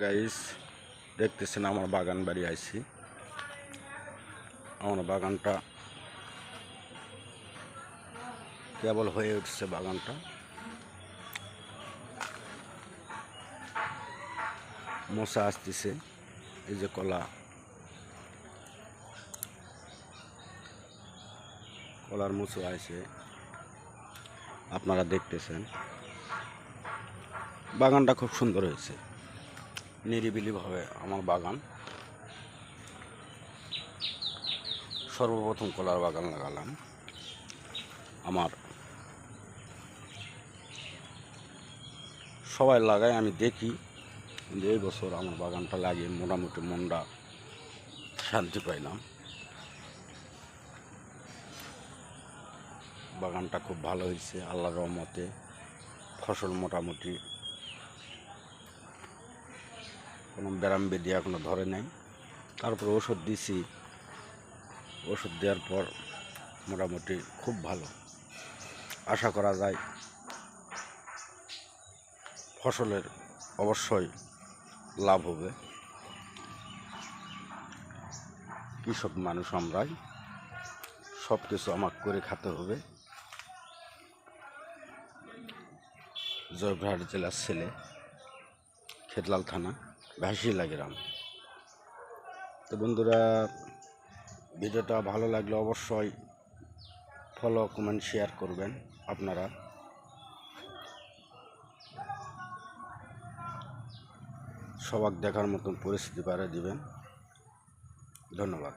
Guys, দেখতেছেন আমার বাগান বাড়ি আইছি। আমার বাগানটা কেবল হয়ে উঠছে। বাগানটা মশা আসতেছে। এই যে কলার মুচো আছে, আপনারা দেখতেছেন। বাগানটা খুব সুন্দর হয়েছে, নিরিবিলিভাবে আমার বাগান। সর্বপ্রথম কলার বাগান লাগালাম। আমার সবাই লাগায়, আমি দেখি, কিন্তু এই বছর আমার বাগানটা লাগিয়ে মোটামুটি মনটা শান্তি পাইলাম। বাগানটা খুব ভালো হয়েছে আল্লাহর রহমতে। ফসল মোটামুটি কোনো ব্যারাম বেদি এখনো ধরে নাই। তারপর ওষুধ দিছি, ওষুধ দেওয়ার পর মোটামুটি খুব ভালো। আশা করা যায় ফসলের অবশ্যই লাভ হবে। কৃষক মানুষ আমরাই, সব কিছু আমাকে করে খেতে হবে। জয়পুরহাট জেলার ছেলে, খেতলাল থানা, ভাসিলা গ্রাম। তো বন্ধুরা, ভিডিওটা ভালো লাগলে অবশ্যই ফলো, কমেন্ট, শেয়ার করবেন। আপনারা সবাক দেখার মতন পরিস্থিতি পারে দিবেন। ধন্যবাদ।